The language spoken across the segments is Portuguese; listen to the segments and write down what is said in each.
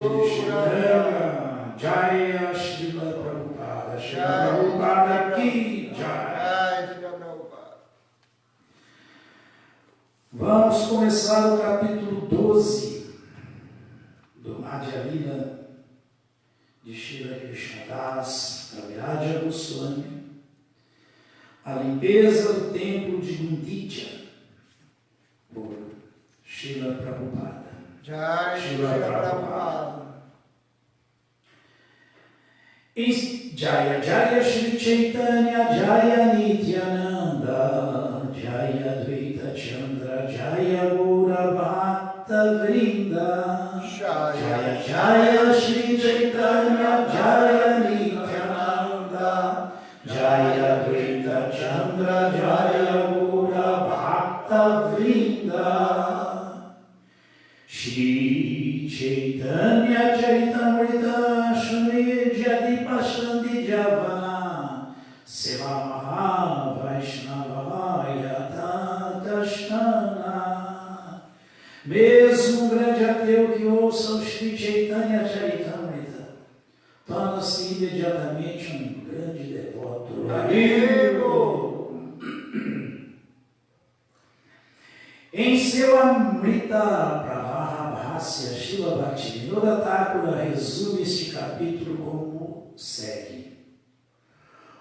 Shri Jaya Srila Prabhupada, Srila Prabhupada Ki Jaya. Vamos começar o capítulo 12 do Madhya Lila de Srila Krishnadas Kaviraja Goswami, a limpeza do templo de Gundicha, por Srila Prabhupada. Srila Prabhupada. Jaya Jaya Shri Chaitanya Jaya Nityananda Jaya Dvaita Chandra Jaya Gaura Bhakta Vrinda Jaya Jaya Shri Chaitanya Jaya Nityananda Jaya Dvaita Chandra Jaya Gaura Bhakta Vrinda Shri Chaitanya Charitamrita Shri Jadi Pashandi Javana Seva Maha Vaishnava Yata Dashtana. Mesmo um grande ateu que ouça o Shri Chaitanya Charitamrita torna-se imediatamente um grande devoto. Amigo! Em seu Amrita Pravarabhasya, Srila Bhaktivinoda Thakura resume este capítulo como segue.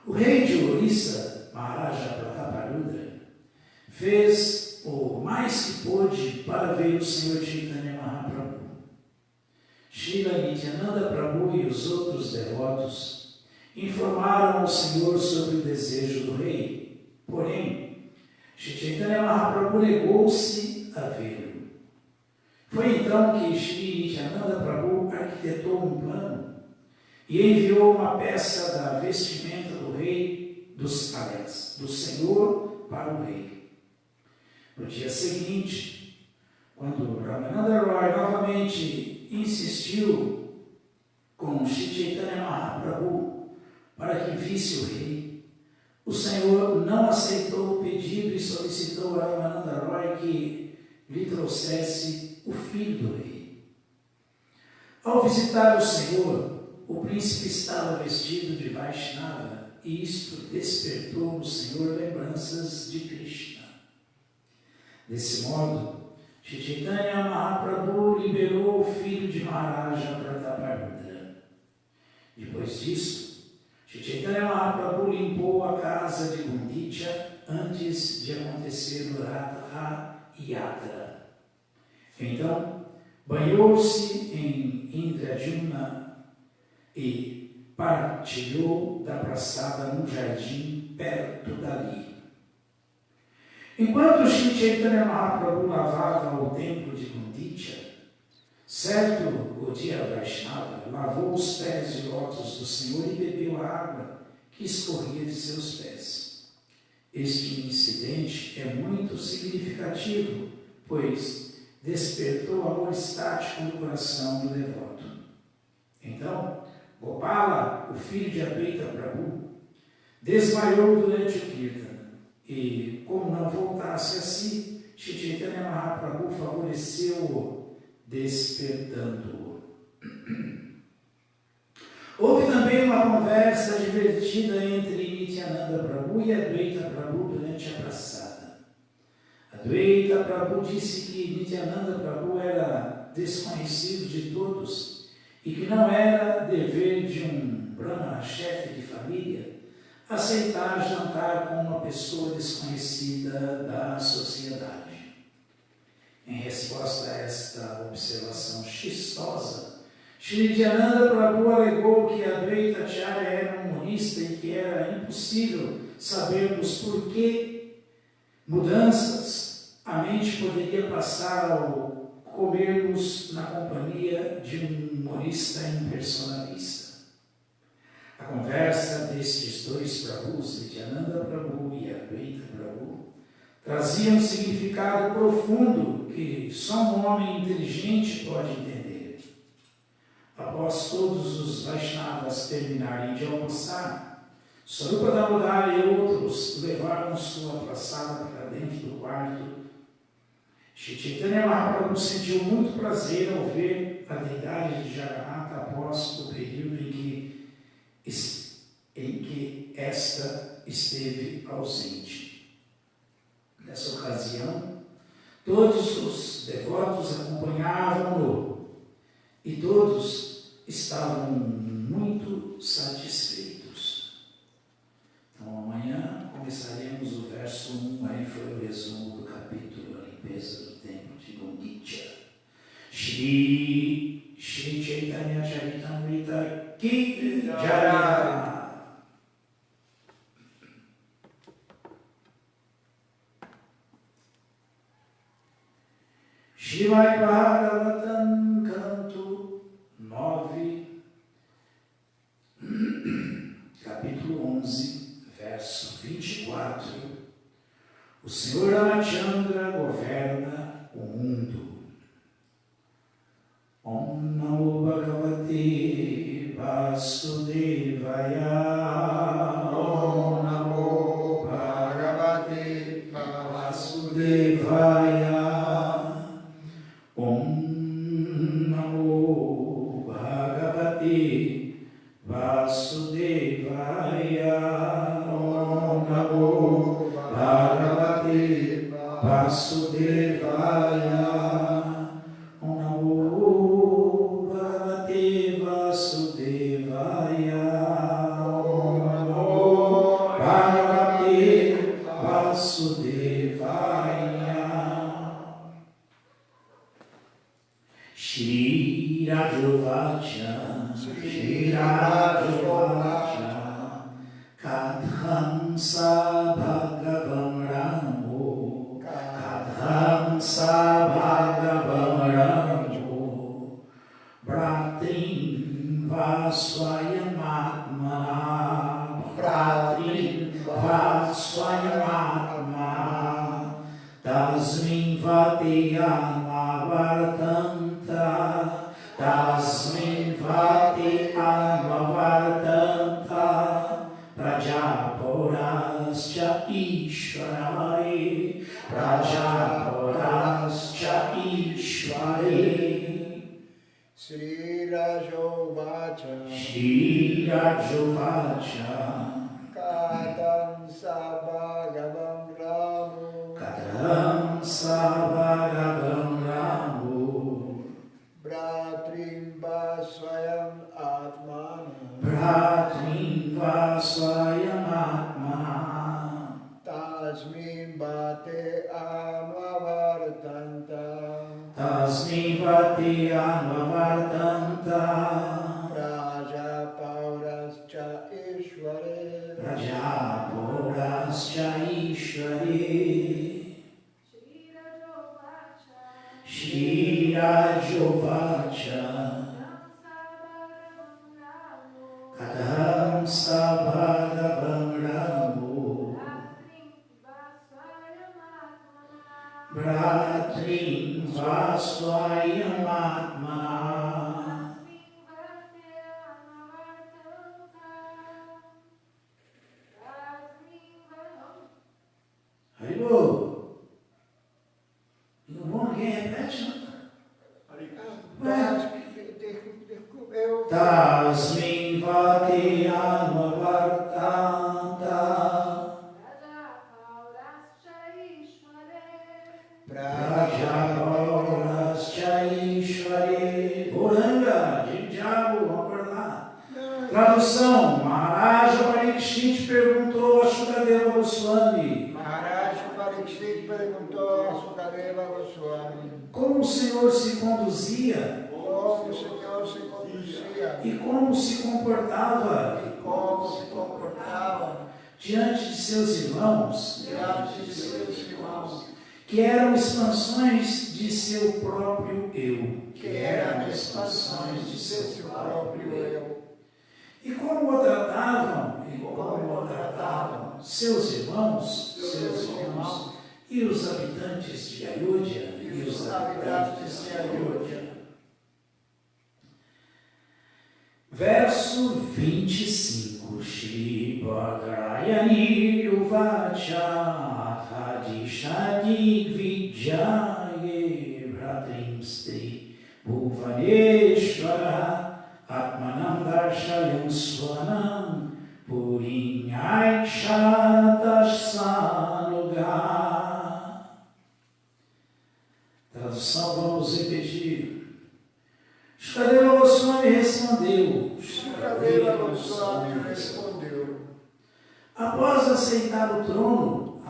O rei de Orissa, Maharaja Prataparudra, fez o mais que pôde para ver o Senhor Chaitanya Mahaprabhu. Srila Nityananda Prabhu e os outros devotos informaram ao Senhor sobre o desejo do rei, porém, Shri Chaitanya Mahaprabhu negou-se a vê-lo. Foi então que Shri Nityananda Prabhu arquitetou um plano e enviou uma peça da vestimenta do rei do Senhor para o rei. No dia seguinte, quando Ramananda Roy novamente insistiu com Shri Chaitanya Mahaprabhu para que visse o rei, o Senhor não aceitou o pedido e solicitou a Ramananda Roy que lhe trouxesse o filho do rei. Ao visitar o Senhor, o príncipe estava vestido de Vaishnava e isto despertou no Senhor lembranças de Krishna. Desse modo, Shri Chaitanya Mahaprabhu liberou o filho de Maharaja Prataparudra. Depois disso, Shri Chaitanya Mahaprabhu limpou a casa de Gundicha antes de acontecer o Ratha Yatra. Então, banhou-se em Indradyumna e partilhou da praçada num jardim perto dali. Enquanto Shri Chaitanya Mahaprabhu lavava o templo de Gundicha, certo Gaudiya Vaishnava lavou os pés de lótus do Senhor e bebeu a água que escorria de seus pés. Este incidente é muito significativo, pois despertou amor estático no coração do devoto. Então, Gopala, o filho de Advaita Prabhu, desmaiou durante o Kirtan e, como não voltasse a si, Shri Chaitanya Mahaprabhu favoreceu-o, despertando-o. Houve também uma conversa divertida entre Nityananda Prabhu e Advaita Prabhu durante a praçada. Advaita Prabhu disse que Nityananda Prabhu era desconhecido de todos e que não era dever de um brahmana chefe de família aceitar jantar com uma pessoa desconhecida da sociedade. Em resposta a esta observação chistosa, Shri Nityananda Prabhu alegou que Advaita Acharya era um monista e que era impossível sabermos por que mudanças a mente poderia passar ao comermos na companhia de um monista impersonalista. A conversa destes dois Prabhus, Nityananda Prabhu e Advaita Prabhu, trazia um significado profundo que só um homem inteligente pode entender. Após todos os Vaishnavas terminarem de almoçar, Swarupa Damodara e outros levaram sua praçada para dentro do quarto. Shri Chaitanya Mahaprabhu sentiu muito prazer ao ver a deidade de Jagannatha após o período em que esta esteve ausente. Nessa ocasião, todos os devotos acompanhavam-no e todos estavam muito satisfeitos. Então, amanhã começaremos o verso 1, aí foi o resumo do capítulo, a limpeza do templo de Gundicha. Shri Chaitanya Charitamrita Ki Jaya. Shrimad Bhagavatam, canto 9, capítulo 11, verso 24. O Senhor Ramachandra governa o mundo. Om Namo Bhagavate Vasudevaya. Om Namo Bhagavate Vasudevaya. Om Namo Bhagavate Vasudevaya. Om Namo Bhagavate Vasudevaya. Shri Rajovacha, Shri Rajovacha, Kadhamsa Bhagavam Ramo, Kadhamsa Bhagavam Ramo, Bratrim Vaswayamatmana, Bratrim Vaswayamatmana, Tasmin Vatiyama Vartanta, Tasmin Vatiyama Vartanta, Prajaporascha Ishvarai, Prajaporascha Ishvarai. Shri Rajovacha, Shri Rajovacha, Kadhamsa Bhagavam Ramo, Kadhamsa Bhagavam Ramo, Bratrim Vaswayam Atmana, Bratrim Vaswayam Atmana, Tasmin Bhate Amavartanta, Tasmin Vatiyama Vartanta, Prajapaurascha Ishvare, Prajaporascha Ishvare. Shri Rajovacha, Kadhamsa Bhagavam Ramo, Bratrim Vaswayam Atmana. Haribo. You want to get that? Tasmin Vatiyama Vartanta, Prajaporascha Ishvare. Goranga, de diabo, vamos acordar. Tradução: Maharaja Parikshit perguntou a Shukadeva Goswami: Maharaj Parikshit perguntou a Shukadeva Goswami como o Senhor se conduzia como o Senhor se conduzia e como se comportava e como se comportava diante de seus irmãos, diante de seus irmãos, que eram expansões de seu próprio eu. que eram expansões de seu próprio eu. E como o tratavam, seus irmãos, e os habitantes de Ayodhya, Verso 25. Shri Bhadrayani Uvacha Hadishadi Vijaye Bhradrimstri Bhuvaneshwara Atmanam Darshayam Swanam Purinyai Kshatashanuga. Tradução, vamos repetir. Shukadeva Goswami respondeu. Shukadeva Goswami respondeu. Após aceitar o trono,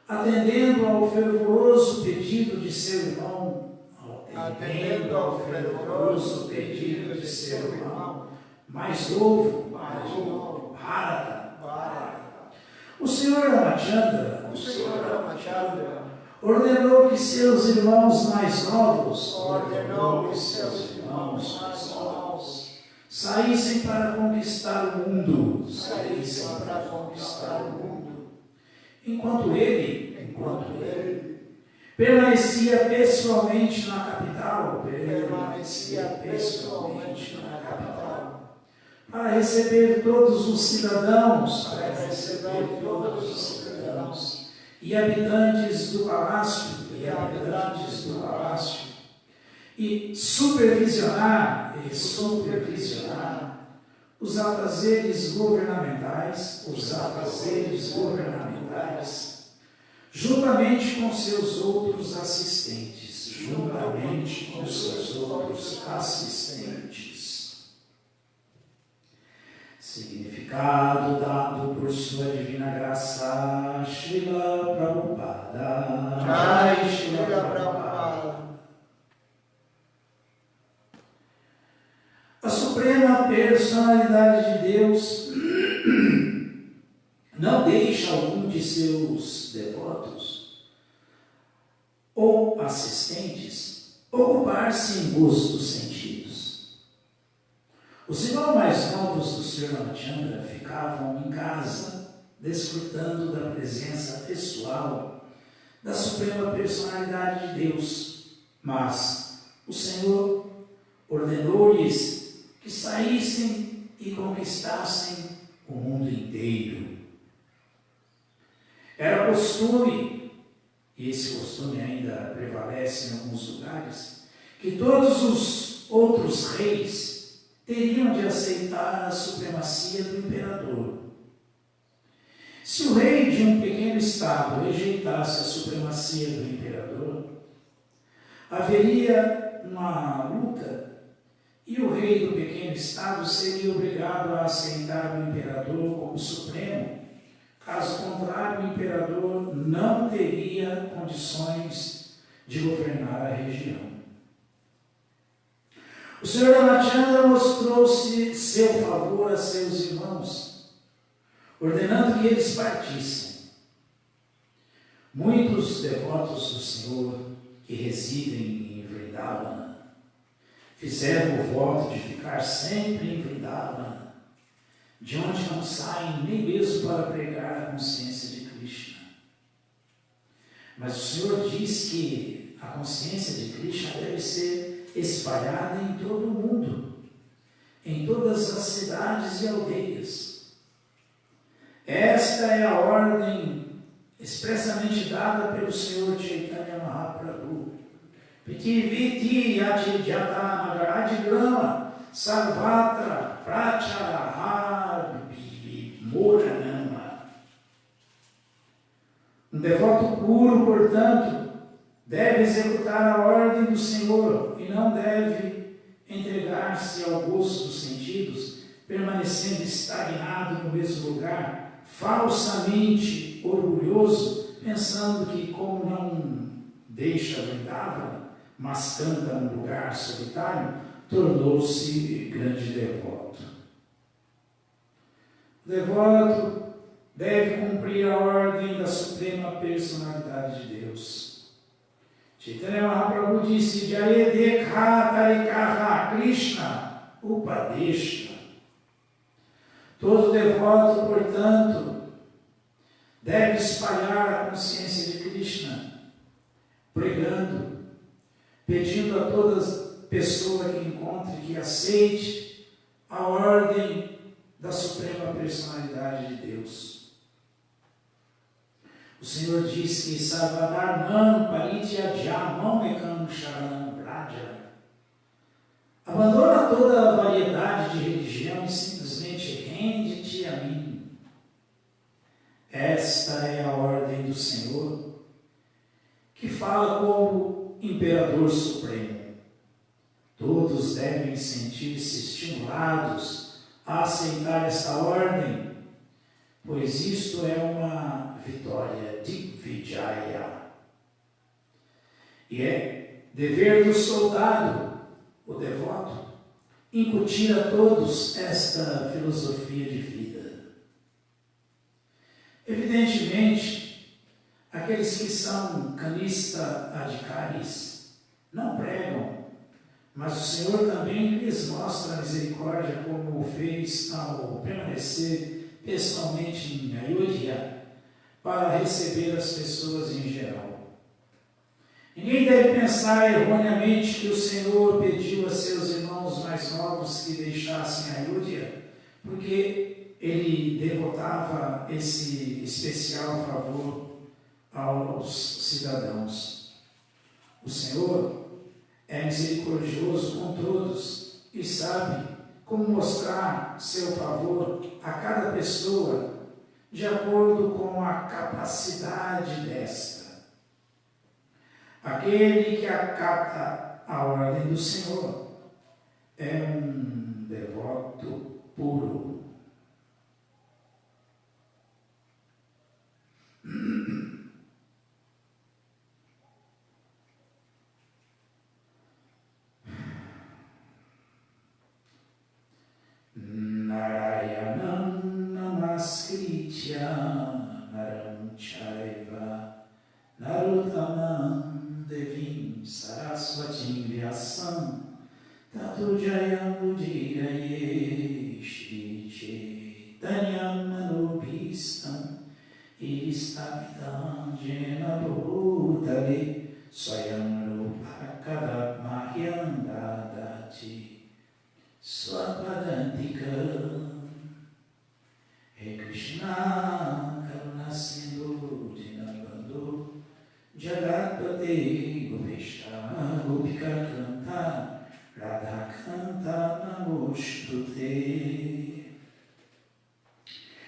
atendendo ao fervoroso pedido de seu irmão, mais novo, Bharata, o Senhor Ramachandra ordenou que seus irmãos mais novos saíssem para conquistar o mundo, enquanto ele permanecia pessoalmente na capital, para receber todos os cidadãos e habitantes do palácio, e supervisionar os afazeres governamentais, juntamente com seus outros assistentes. Significado dado por sua divina graça, Srila Prabhupada. Jai Srila Prabhupada. A suprema personalidade de Deus não deixa algum de seus devotos ou assistentes ocupar-se em busca dos sentidos. Os irmãos mais novos do Sr. Ramachandra ficavam em casa, desfrutando da presença pessoal da suprema personalidade de Deus, mas o Senhor ordenou-lhes que saíssem e conquistassem o mundo inteiro. Era costume, e esse costume ainda prevalece em alguns lugares, que todos os outros reis teriam de aceitar a supremacia do imperador. Se o rei de um pequeno estado rejeitasse a supremacia do imperador, haveria uma luta e o rei do pequeno estado seria obrigado a aceitar o imperador como supremo. Caso contrário, o imperador não teria condições de governar a região. O Senhor Ramachandra mostrou-se seu favor a seus irmãos, ordenando que eles partissem. Muitos devotos do Senhor que residem em Vrindavana fizeram o voto de ficar sempre em Vrindavana, de onde não saem nem mesmo para pregar a consciência de Krishna. Mas o Senhor diz que a consciência de Krishna deve ser espalhada em todo o mundo, em todas as cidades e aldeias. Esta é a ordem expressamente dada pelo Senhor Chaitanya Mahaprabhu. Pitiviti Yajijata Nagaradigrama Sarvatra Pracharaha Moranama. Um devoto puro, portanto, deve executar a ordem do Senhor e não deve entregar-se ao gosto dos sentidos, permanecendo estagnado no mesmo lugar, falsamente orgulhoso, pensando que, como não deixa Vrindavana, mas canta num lugar solitário, tornou-se grande devoto. O devoto deve cumprir a ordem da suprema personalidade de Deus. Chaitanya Mahaprabhu disse: Jayedekha Tarikaha Krishna Upadeshna. Todo devoto, portanto, deve espalhar a consciência de Krishna, pregando, pedindo a toda pessoa que encontre que aceite a ordem da suprema personalidade de Deus. O Senhor diz que Sarvadharman Parityaja Mamekam Sharanam Vraja. Abandona toda a variedade de religião e simplesmente rende-te a mim. Esta é a ordem do Senhor, que fala como Imperador Supremo. Todos devem sentir-se estimulados a aceitar esta ordem, pois isto é uma vitória Digvijaya. E é dever do soldado, o devoto, incutir a todos esta filosofia de vida. Evidentemente, aqueles que são canista adhikaris não pregam, mas o Senhor também lhes mostra a misericórdia como o fez ao permanecer pessoalmente em Ayodhya para receber as pessoas em geral. Ninguém deve pensar erroneamente que o Senhor pediu a seus irmãos mais novos que deixassem Ayodhya, porque ele devotava esse especial favor aos cidadãos. O Senhor é misericordioso com todos e sabe como mostrar seu favor a cada pessoa de acordo com a capacidade desta. Aquele que acata a ordem do Senhor é um devoto puro. Narayanam namaskritya naram chaiva narottamam devim saraswatim vyasam tato jayam udiraye shri chaitanyam manubhistam istapitam jena bhutale swayam rupa kadamahyam dadati Swapadantika. He Krishna Karuna Sindhu Dinabandhu Jagatpate Gopesha Gopika Kanta Radha Kanta Namostute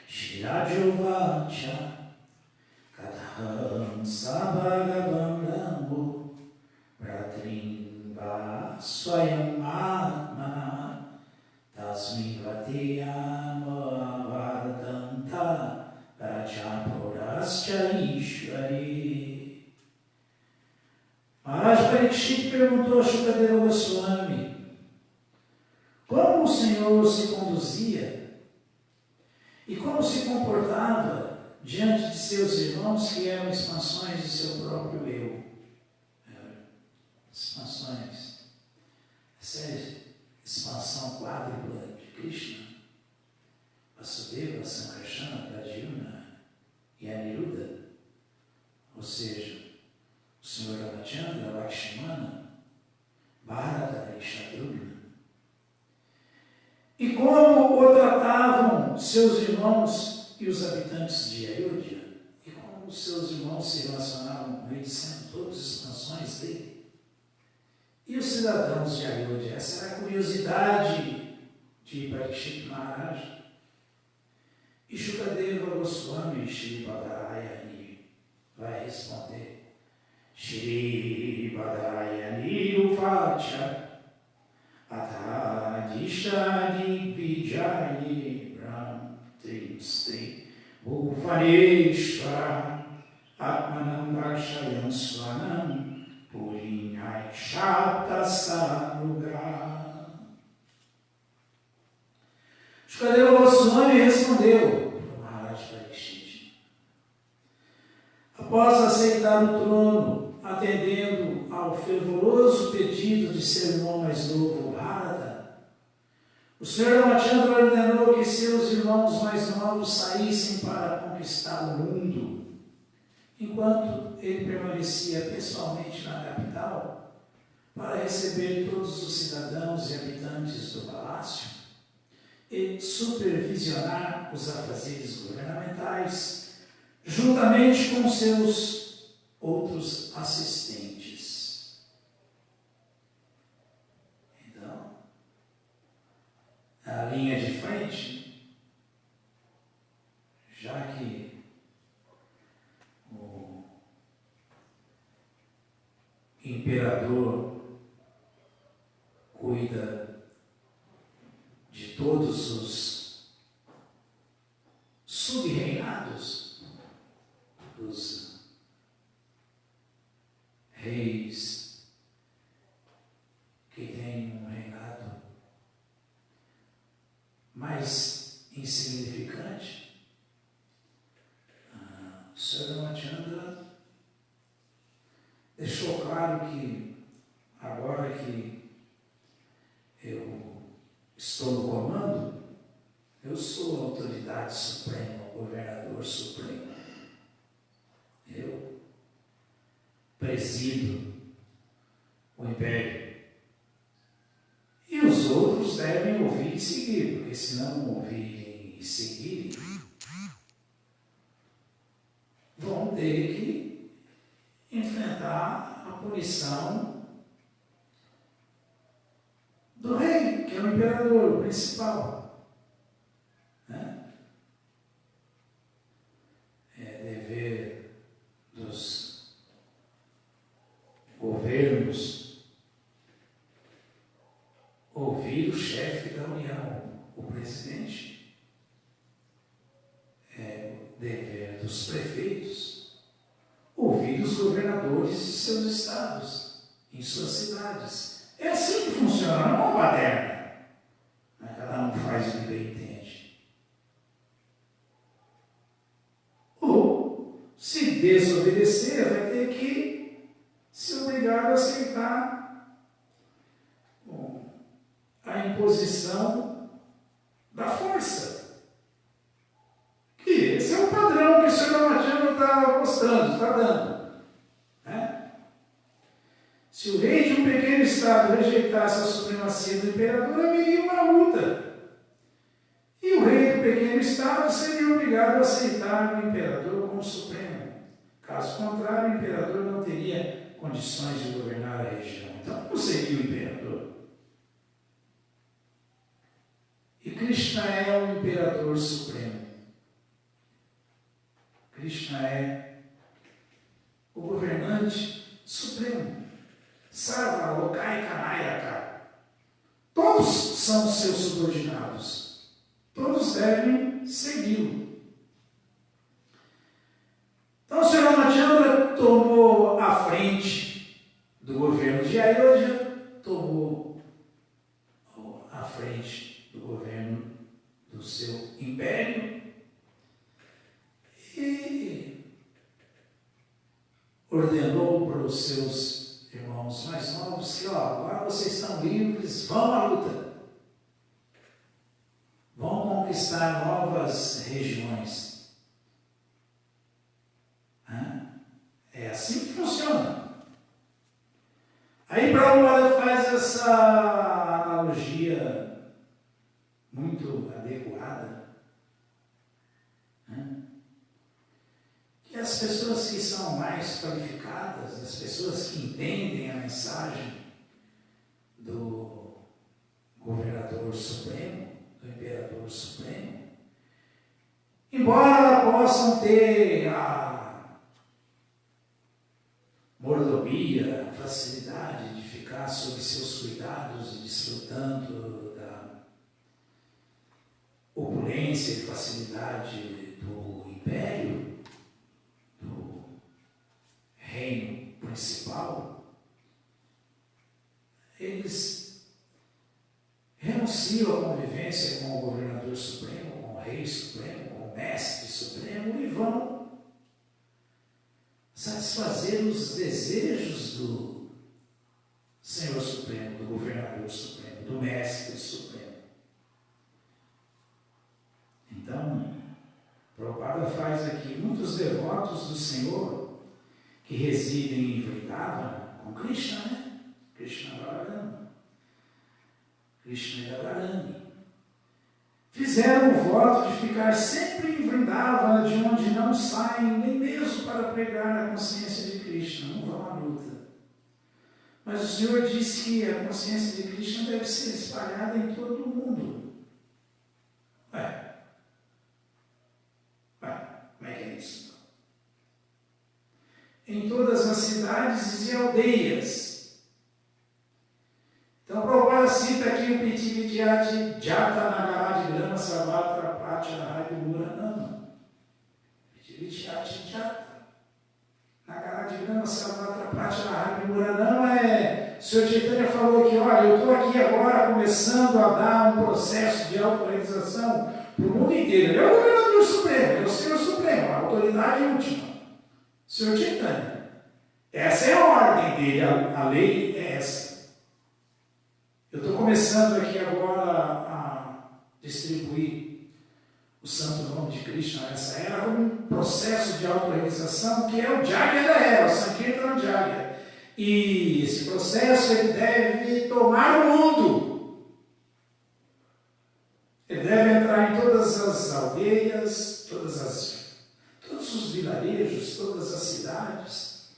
Shirajovacha Katham Sabhagavam Ramo Pratrimva Swayam Atmana Tasmi Vatiyama Vardanta Rajapurascha Ishvari. Maharaj Parikshit perguntou a Shukadeva Goswami como o Senhor se conduzia e como se comportava diante de seus irmãos que eram expansões de seu próprio eu. Expansões. Sério? Expansão quádrupla de Krishna, Vasudeva, Sankarsana, Pradyumna e Aniruddha, ou seja, o Senhor Ramachandra, Lakshmana, Bharata e Shatrugna. E como o tratavam seus irmãos e os habitantes de Ayodhya, e como os seus irmãos se relacionavam com ele, sendo todos expansões dele. E os cidadãos de Ayodhya? Essa era a curiosidade de Parikshit Maharaj. E Shukadeva Goswami Shri Badarayani vai responder: Shri Badarayani Uvacha Atadishadi Vijayani Brahm Trimstri Bhuvaneshwara Atmanam Dakshayam Swanam Purinhai Shapta Saruga. Shukadeva Goswami respondeu para Maharaj Parikshit: após aceitar o trono, atendendo ao fervoroso pedido de seu irmão mais novo, Bharata, o Senhor Ramachandra ordenou que seus irmãos mais novos saíssem para conquistar o mundo. Enquanto ele permanecia pessoalmente na capital para receber todos os cidadãos e habitantes do palácio e supervisionar os afazeres governamentais, juntamente com seus outros assistentes. Então, a linha de frente, já que o imperador cuida de todos os sub-reinados dos reis que têm um reinado mais insignificante. O Sr. Ramachandra deixou claro que agora que eu estou no comando, eu sou a autoridade suprema, o governador supremo. Eu presido o império. E os outros devem ouvir e seguir, porque se não ouvirem e seguirem, vão ter que enfrentar a punição do rei, que é o imperador, o principal. Né? É dever dos governos ouvir o chefe da União, o presidente. É dever dos prefeitos ouvir os governadores de seus estados, em suas cidades. É assim que funciona, não é uma baderna. Cada um faz o que bem entende. Ou, se desobedecer, vai ter que ser obrigado a aceitar a imposição da força. Que esse é o padrão que o Sr. Ramachandra está mostrando, está dando. Né? Se o rei de um pequeno estado rejeitasse a supremacia do imperador, haveria uma luta. E o rei do pequeno estado seria obrigado a aceitar o imperador como supremo. Caso contrário, o imperador não teria condições de governar a região. Então, como seria o imperador? E Krishna é o imperador supremo. Krishna é o governante supremo. Sarva Lokaika Nayaka. Todos são seus subordinados. Todos devem segui-lo. Então, o Sr. Ramachandra tomou a frente do governo de Ayodhya, tomou a frente do governo do seu império e ordenou para os seus irmãos mais novos que, agora vocês estão livres, vão à luta. Vão conquistar novas regiões. É assim que funciona. Aí Prabhupada faz essa analogia muito adequada. Que as pessoas que são mais qualificadas, as pessoas que entendem a mensagem do governador supremo, do imperador supremo, embora possam ter a mordomia, a facilidade de ficar sob seus cuidados e desfrutando da opulência e facilidade do império, do reino principal, eles renunciam à convivência com o governador supremo, com o rei supremo, com o mestre supremo e vão satisfazer os desejos do Senhor Supremo, do governador supremo, do mestre supremo. Então, Prabhupada faz aqui muitos devotos do Senhor que residem em Vrindavana, com Krishna, né? Krishna Balarama, Krishna e Radharani, fizeram fizeram o voto de ficar sempre em Vrindavana, de onde não saem nem mesmo para pregar a consciência de Krishna, não vão à luta. Mas o Senhor disse que a consciência de Krishna deve ser espalhada em todo o mundo. Como é que é isso? Em todas as cidades e aldeias. Então, Prabhupada cita aqui o Prithvidyati Jata Nagaradi Grama Sarvatra Pachara Muranama. Prithvidyati Jata Nagaradi Grama Sarvatra Pachara Muranama o Sr. Chaitanya falou que, olha, eu estou aqui agora começando a dar um processo de autorrealização para o mundo inteiro. Ele é o governador supremo, ele é o Senhor Supremo, a autoridade última. Sr. Chaitanya. Essa é a ordem dele, a lei é essa. Eu estou começando aqui agora a distribuir o santo nome de Krishna nessa era como um processo de autorrealização que é o Jagya da era, o Sankirtana Jagya. E esse processo ele deve tomar o mundo. Ele deve entrar em todas as aldeias, todos os vilarejos, todas as cidades.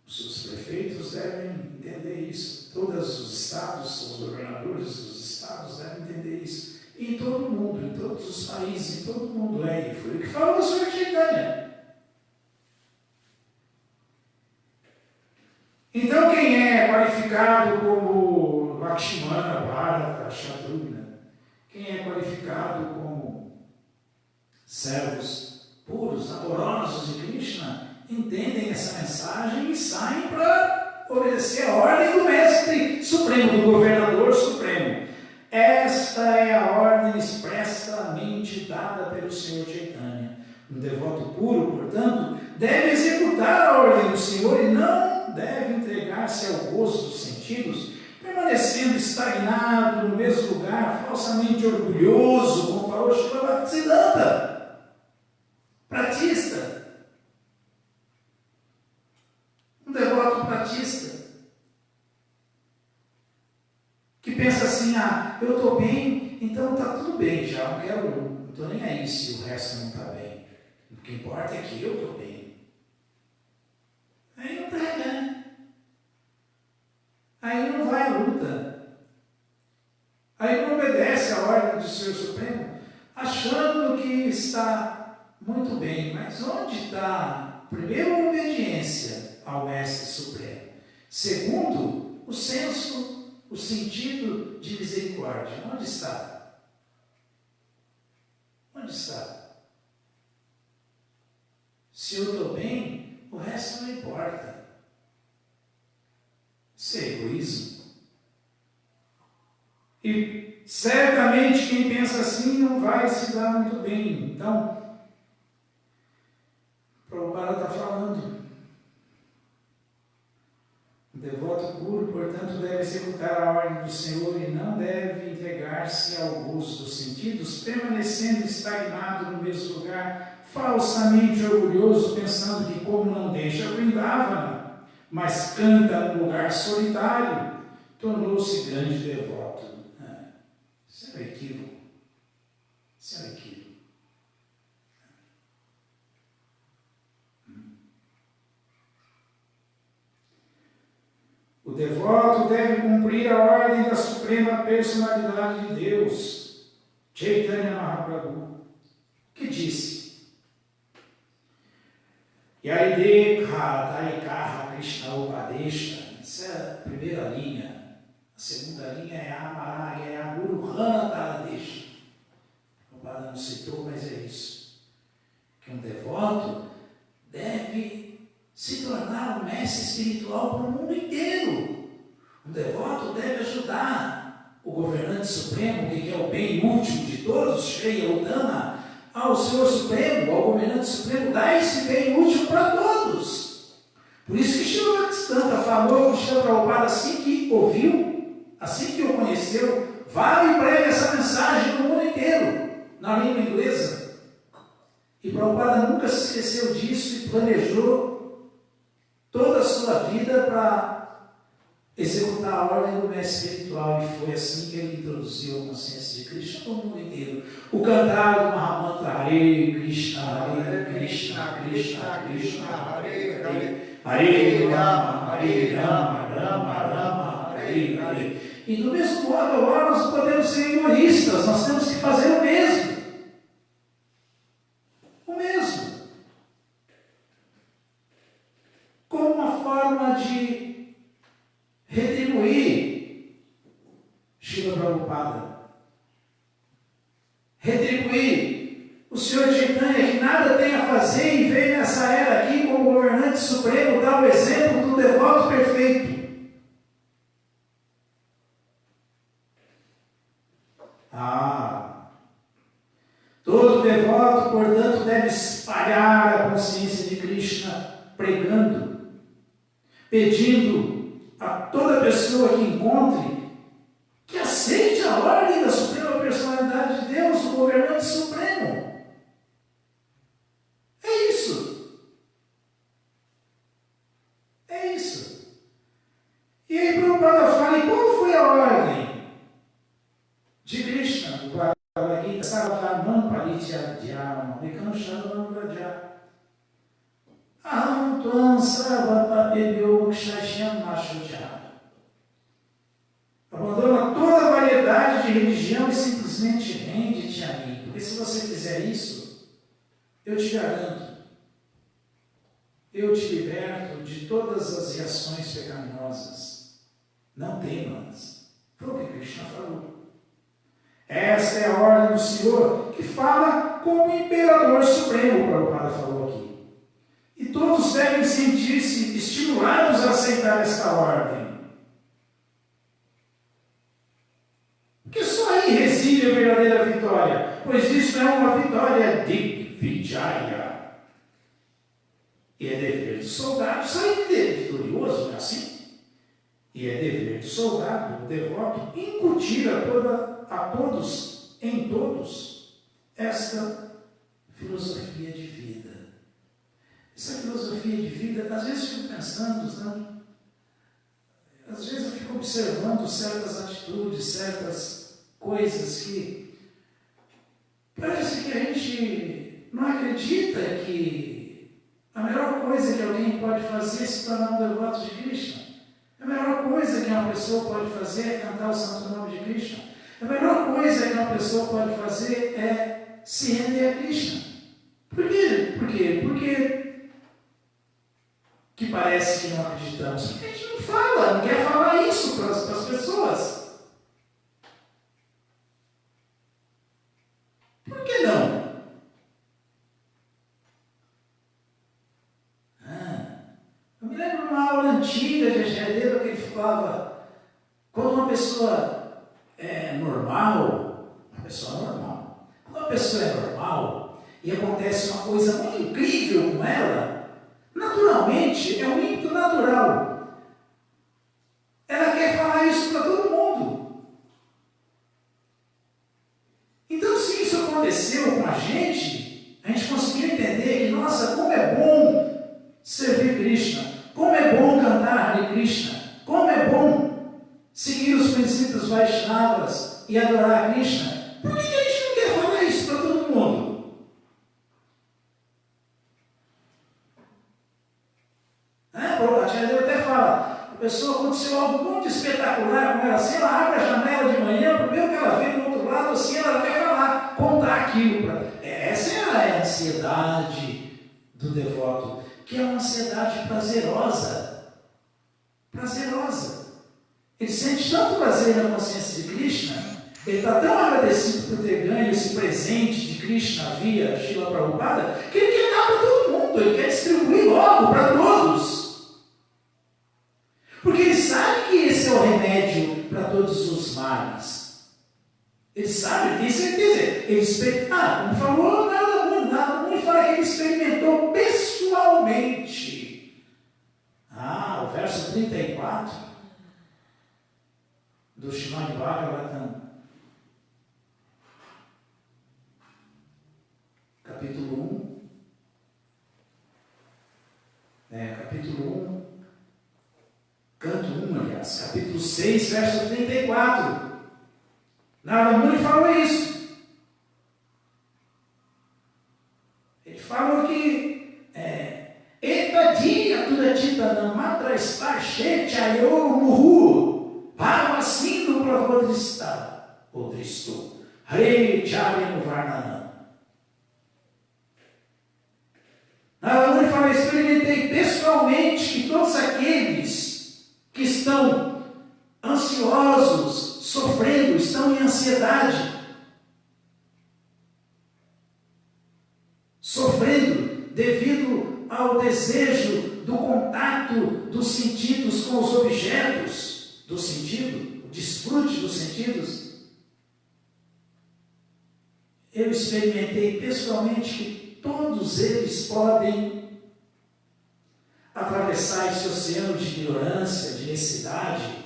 Os seus prefeitos devem entender isso. Todos os estados, os governadores dos estados devem entender isso. E em todo o mundo, em todos os países, em todo o mundo. E foi o que falou o Sr. Chaitanya. Então, quem é qualificado como Lakshmana, Bharata, Shatrugna, quem é qualificado como servos puros, amorosos de Krishna, entendem essa mensagem e saem para obedecer a ordem do Mestre Supremo, do Governador Supremo. Esta é a ordem expressamente dada pelo Senhor Chaitanya. Um devoto puro, portanto, deve executar a ordem do Senhor e não deve entregar-se ao gozo dos sentidos, permanecendo estagnado no mesmo lugar, falsamente orgulhoso, como falou Srila Bhaktisiddhanta, pratista. Um devoto pratista, que pensa assim, eu estou bem, então está tudo bem já, não estou nem aí se o resto não está bem. O que importa é que eu estou bem. Aí não prega, né? Aí não vai à luta. Aí não obedece à ordem do Senhor Supremo, achando que está muito bem. Mas onde está, primeiro, a obediência ao Mestre Supremo? Segundo, o senso, o sentido de misericórdia. Onde está? Onde está? Se eu estou bem, o resto não importa. Isso é egoísmo. E certamente quem pensa assim não vai se dar muito bem. Então, Prabhupada está falando. O devoto puro, portanto, deve executar a ordem do Senhor e não deve entregar-se ao gozo dos sentidos, permanecendo estagnado no mesmo lugar, falsamente orgulhoso, pensando que como não deixa Vrindavana, mas canta num lugar solitário, tornou-se grande devoto. Isso é um equívoco. Isso é um equívoco. O devoto deve cumprir a ordem da Suprema Personalidade de Deus, Chaitanya Mahaprabhu, que disse: Yaridekha Taikaha Krishna Upadesha. Essa é a primeira linha. A segunda linha é Amaragya, é a Guru Hana Taradesha. O Prabhupada não citou, mas é isso. Que um devoto deve se tornar um mestre espiritual para o mundo inteiro. Um devoto deve ajudar o governante supremo, que é o bem último de todos, Shreya Uttama, ao Senhor Supremo, ao governante supremo, dar esse bem útil para todos. Por isso que Srila Bhaktisiddhanta falou com Srila Prabhupada assim que ouviu, assim que o conheceu, vai e prega essa mensagem no mundo inteiro, na língua inglesa. E Prabhupada nunca se esqueceu disso e planejou toda a sua vida para executar a ordem do mestre espiritual, e foi assim que ele introduziu a consciência de Krishna no mundo inteiro. O cantar do Mahamantra Hare Krishna, Hare Krishna, Krishna Krishna, Hare Hare, Hare Rama, Rama Rama, Hare Hare. E do mesmo modo, agora nós podemos ser egoístas, nós temos que fazer o mesmo. O mesmo. Como uma forma de retribuir Srila Prabhupada. Retribuir o Senhor Chaitanya, que nada tem a fazer e veio nessa era aqui como governante supremo, dar o exemplo do devoto perfeito. Todo devoto, portanto, deve espalhar a consciência de Krishna, pregando, pedindo a toda pessoa que encontre que aceite a ordem da Suprema Personalidade de Deus, o governante supremo. É isso. É isso. E aí Prabhupada fala, e qual foi a ordem de Krishna, do Bhagavad Gita? Sarvamam Parityajyam Vikamshanam Vraja Aham Tvam Sarvapapebhyo Mokshashyam Mashuja. Abandona toda a variedade de religião e simplesmente rende-te a mim. Porque se você fizer isso, eu te garanto, eu te liberto de todas as reações pecaminosas. Não temas. Foi o que Krishna falou. Esta é a ordem do Senhor, que fala como o Imperador Supremo, o Prabhupada falou aqui. E todos devem sentir-se estimulados a aceitar esta ordem. Porque só aí reside a verdadeira vitória, pois isso é uma vitória de Vijaya. E é dever do soldado sair vitorioso, não é assim? E é dever do soldado, do devoto, incutir a todos, em todos, esta filosofia de vida. Essa filosofia de vida, às vezes eu fico pensando, não? Às vezes eu fico observando certas atitudes, certas coisas que parece que a gente não acredita que a melhor coisa que alguém pode fazer é se tornar um devoto de Krishna. A melhor coisa que uma pessoa pode fazer é cantar o santo nome de Krishna. A melhor coisa que uma pessoa pode fazer é se render a Krishna. Por quê? Porque que parece que não acreditamos. Porque a gente não fala, não quer falar isso para as pessoas. Por que não? Eu me lembro de uma aula antiga de Ajadeira que ele falava, quando uma pessoa é normal, quando uma pessoa é normal e acontece uma coisa muito incrível com ela, naturalmente, é um ímpeto natural. Ela quer falar isso para todo mundo. Então, se isso aconteceu com a gente conseguiu entender que, nossa, como é bom servir Krishna, como é bom cantar Hare Krishna, como é bom seguir os princípios Vaishnavas e adorar Krishna. Por que a gente não quer falar isso para todo mundo? A tia Deus até fala, a pessoa aconteceu algo muito espetacular com ela, assim, ela abre a janela de manhã, primeiro que ela vê do outro lado, assim, ela quer falar, contar aquilo. Essa é a ansiedade do devoto, que é uma ansiedade prazerosa. Prazerosa. Ele sente tanto prazer na consciência de Krishna, ele está tão agradecido por ter ganho esse presente de Krishna via Srila Prabhupada, que ele quer dar para todo mundo, ele quer distribuir logo para todos. Porque ele sabe que esse é o remédio para todos os males. Ele sabe, ele tem certeza. Ele não falou nada muito, fala que ele experimentou pessoalmente. O verso 34 do Srimad Bhagavatam, capítulo 1, canto 1, aliás, Gálatas, capítulo 6, verso 34. Narada Muni falou isso. Ele falou que Eta dia tuda tita namatra esparchete ayou muhu pava sindo pravodrista o dristo rei chare no varnanam. Narada Muni falou, experimentei pessoalmente que todos aqueles que estão ansiosos, sofrendo, estão em ansiedade, sofrendo devido ao desejo do contato dos sentidos com os objetos do sentido, o desfrute dos sentidos. Eu experimentei pessoalmente que todos eles podem atravessar esse oceano de ignorância, de necessidade,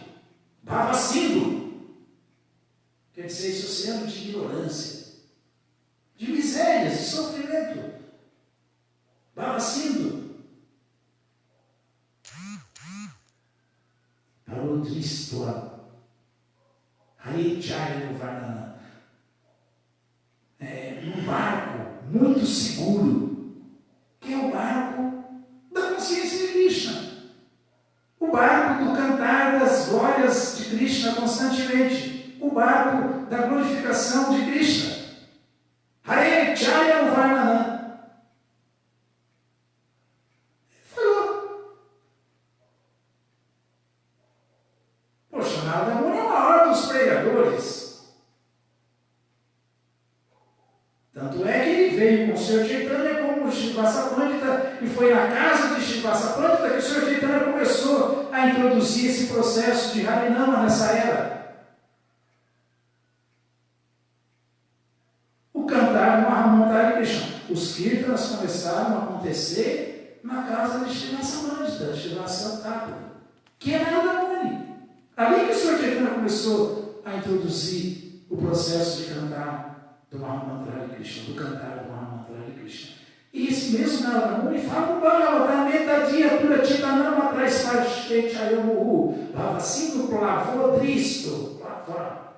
bavacindo, quer dizer, esse oceano de ignorância, de misérias, de sofrimento, bavacindo, para o Dristoa, Harichari no Varnana, num barco muito seguro, que é o barco da consciência de Krishna, o barco do cantar das glórias de Krishna constantemente, o barco da glorificação de Krishna. Hare Chaya Varnana. Falou. Poxa, Narada Muni é o maior dos pregadores. Tanto é que ele veio com o Sr. Chaitanya como o Srivasa Pandita e foi na casa de Srivasa Pandita que o Sr. Chaitanya começou a introduzir esse processo de Harinama nessa era. O cantar do Mahamantara Krishna. Os kirtanas começaram a acontecer na casa de Srivasa Pandita, Srivasa Thakur, que é Narada Muni. Ali que o Sr. Chaitanya começou a introduzir o processo de cantar do Mahamantara Krishna, do cantar do Mahamantara Krishna. E esse mesmo Narada Muni fala no Bhagavatam, metadia pura chitanama atrás parchete ayomuhu, bhavasindo plavodristo, plava.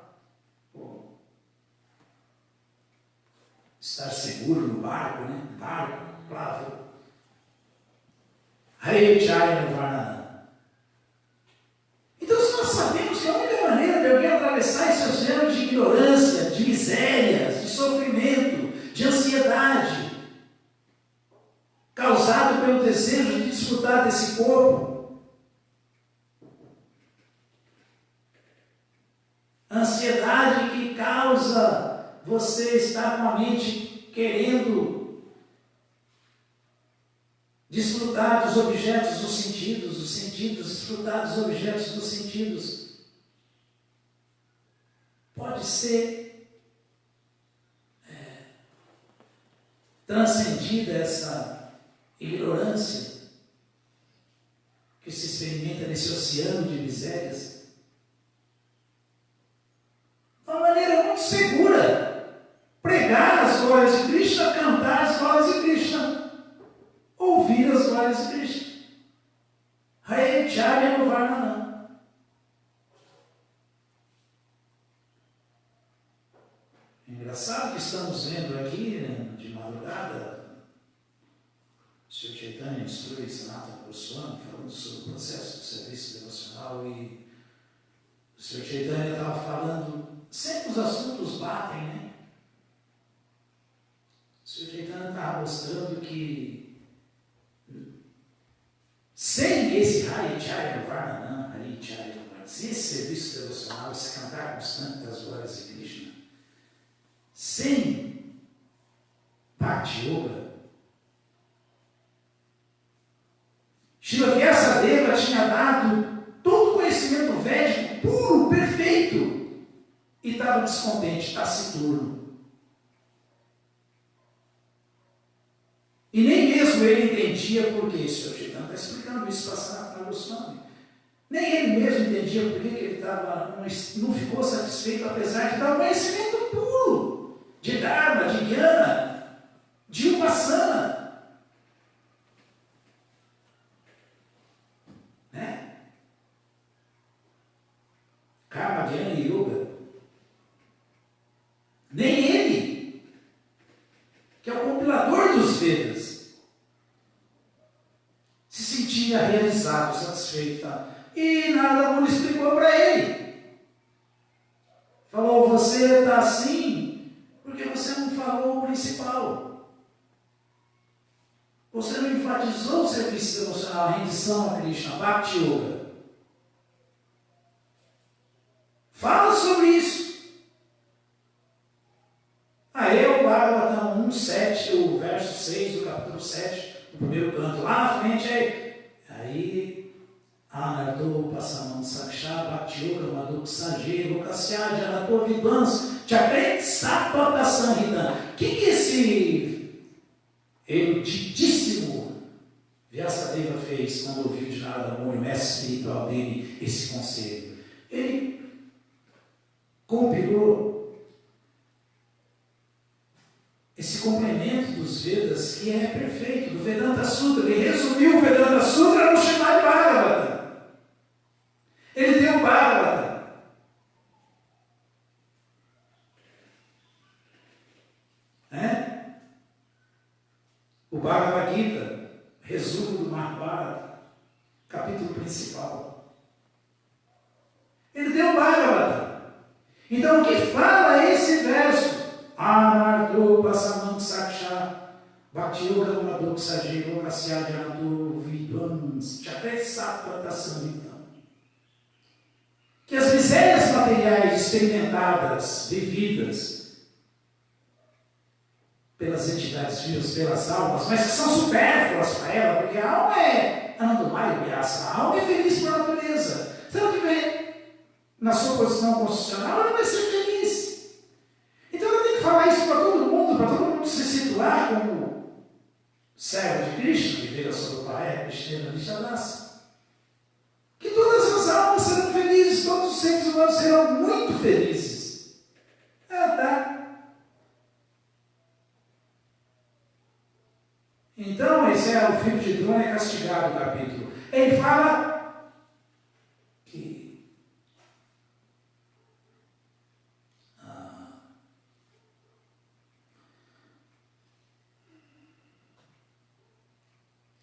Estar seguro no barco, né? Barco, plavo. Hare Chaya no Varnana. Então, se nós sabemos que a única maneira de alguém atravessar esse oceano de ignorância, de misérias, de sofrimento, de ansiedade, causado pelo desejo de desfrutar desse corpo, ansiedade que causa você estar com a mente querendo desfrutar dos objetos dos sentidos, desfrutar dos objetos dos sentidos. Pode ser transcendida essa ignorância que se experimenta nesse oceano de misérias de uma maneira muito segura. Pregar as glórias de Krishna, cantar as glórias de Krishna, ouvir as glórias de Krishna. Hare Chaya no Varnana. É engraçado que estamos vendo aqui, de madrugada, o Sr. Chaitanya instrui Sanatana Goswami falando sobre o processo do serviço devocional, e o Sr. Chaitanya estava falando, sempre os assuntos batem, né? O Sr. Chaitanya estava mostrando que sem esse Hare Chaya Varnana, Hare Chaya Varnana, sem esse serviço devocional, esse cantar constante das glórias de Krishna, sem Bhakti Yoga, Srila Vyasadeva tinha dado todo o conhecimento védico puro, perfeito, e estava descontente, taciturno. E nem mesmo ele entendia por que. O Sr. Chaitanya está explicando isso para Sanatana Goswami. Nem ele mesmo entendia por que ele não ficou satisfeito, apesar de dar um conhecimento puro de Dharma, de Jnana, de Upasana. Né? satisfeito. Tá? E Narada Muni explicou para ele. Falou, você está assim porque você não falou o principal. Você não enfatizou o serviço devocional, a rendição a Krishna, Bhakti Yoga. Fala sobre isso. Aí o Bhagavatam 1:7, o verso 6 do capítulo 7, o primeiro canto, lá na frente, aí Anarto Passamam Saksha Bhakti Yoga Madhuk Saje Lokasya Janato Vidvans Chakret Sapata Sanhita. O que esse eruditíssimo Vyasadeva fez quando ouviu de Narada Muni, o mestre espiritual dele, esse conselho? Ele compilou esse complemento dos Vedas, que é perfeito, do Vedanta Sutra. Ele resumiu o Vedanta Sutra no Srimad Bhagavatam. Ele tem o Bhagavatam. O Bhagavad Gita, resumo do Mahabharata, capítulo principal. Ele tem o Bhagavatam. Então, o que fala esse verso? Anarto Passamam Saksha Bhakti Yoga Madhuk Saje Lokasya Janato Vidvans Chakret Sapata Samhita. Que as misérias materiais experimentadas, vividas pelas entidades vivas, pelas almas, mas que são supérfluas para ela, porque a alma é Anandamaya Vyasa, a alma é feliz por natureza. Se ela estiver na sua posição constitucional, ela vai ser feliz. Então ela tem que falar isso para todo mundo se situar como servo de Krishna, viver a sua Paraya, Krishna Nishadasa. Que todas as almas serão felizes, todos os seres humanos serão muito felizes. Então, esse é o filho de Drona é castigado, o capítulo. Ele fala que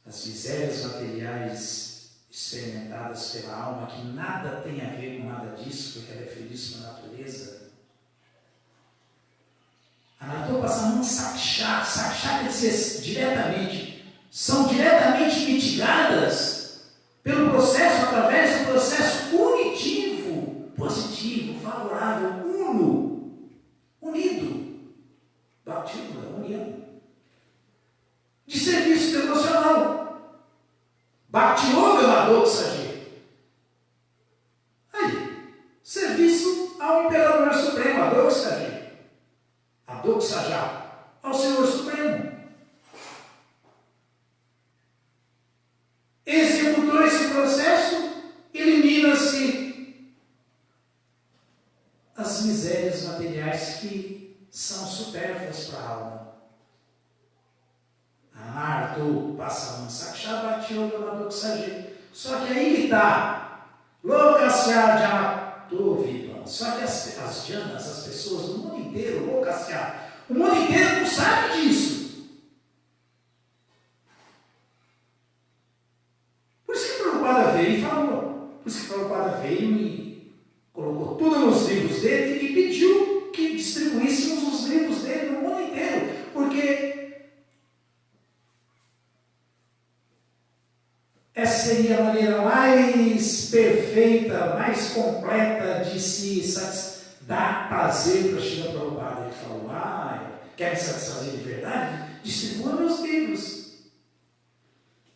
as misérias materiais experimentadas pela alma, que nada tem a ver com nada disso, porque ela é feliz com a natureza. Anarto Passamam Saksha, Saksha quer dizer diretamente, são diretamente mitigadas pelo processo, através do processo unitivo, positivo, favorável, unido, Bhakti Yoga, união, de serviço devocional. Bhakti Yoga Madhuk Saje. Aí, serviço ao Imperador Supremo, Adok Saje. Adok Saja, ao Senhor Supremo. Executou esse processo, elimina-se as misérias materiais que são supérfluas para a alma. Anarto Passamam Saksha Bhakti Yoga Madhuk Saje. Só que aí que está. Lokasya Janato Vidvans. Só que as janas, as pessoas do mundo inteiro, Lokasya, o mundo inteiro não sabe disso. Por isso que Prabhupada veio e falou. Por isso que Prabhupada veio e colocou tudo nos livros dele e pediu que distribuíssemos os livros dele no mundo inteiro. Porque essa seria a maneira mais perfeita, mais completa de se dar prazer para Srila Prabhupada. Ele falou, quer me satisfazer de verdade? Distribua meus livros.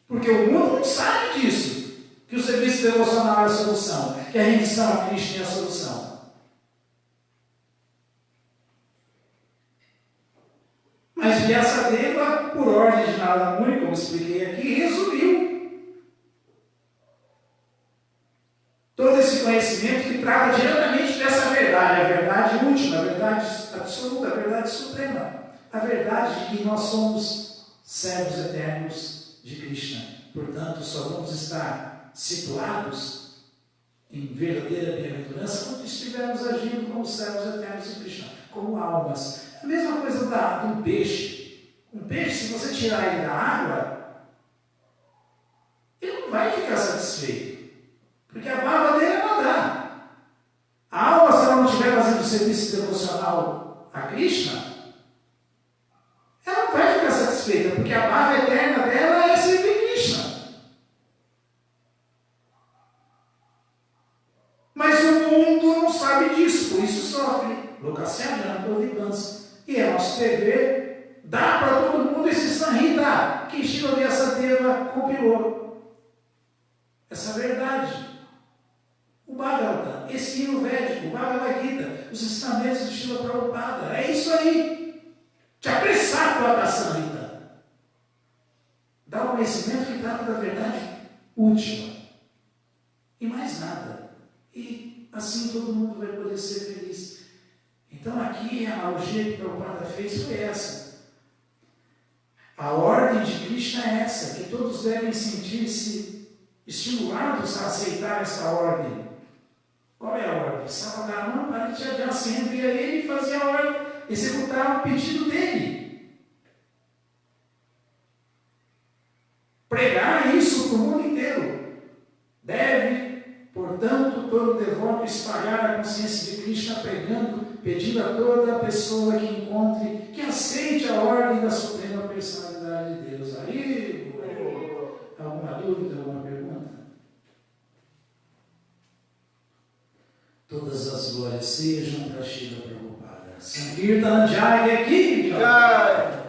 Porque o mundo não sabe disso, que o serviço devocional é a solução, que a rendição a Krishna é a solução. Mas Vyasadeva, por ordem de Narada Muni, como expliquei aqui, resumiu todo esse conhecimento que trata diretamente dessa verdade, a verdade última, a verdade absoluta, a verdade suprema, a verdade de que nós somos servos eternos de Krishna. Portanto, só vamos estar situados em verdadeira bem-aventurança quando estivermos agindo como servos eternos de Krishna, como almas. A mesma coisa do peixe. Um peixe, se você tirar ele da água, ele não vai ficar satisfeito. Porque a baba dele é nadar. A alma, se ela não estiver fazendo o serviço devocional a Krishna, ela não vai ficar satisfeita, porque a baba eterna dela é servir Krishna. Mas o mundo não sabe disso, por isso sofre. E é nosso dever dar para todo mundo esse Samhita que Srila Vyasadeva compilou. Essa verdade. O Bhagavata, esse hino védico, o Bhagavad Gita, os ensinamentos de Srila Prabhupada. É isso aí. Te apressar para a Samhita. Dá o conhecimento que trata da verdade última. E mais nada. E assim todo mundo vai poder ser feliz. Então aqui a analogia que o Prabhupada fez foi essa. A ordem de Krishna é essa, que todos devem sentir-se estimulados a aceitar essa ordem. Qual é a ordem? Savadharma Parityaja, sempre a ele fazer a ordem, executar o pedido dele. Pregar isso para o mundo inteiro. Deve, portanto, todo devoto espalhar a consciência de Krishna, pedindo a toda pessoa que encontre, que aceite a ordem da Suprema Personalidade de Deus. Aí, alguma dúvida, alguma pergunta? Todas as glórias sejam para Srila Prabhupada. Sankirtan Jai aqui. Jai.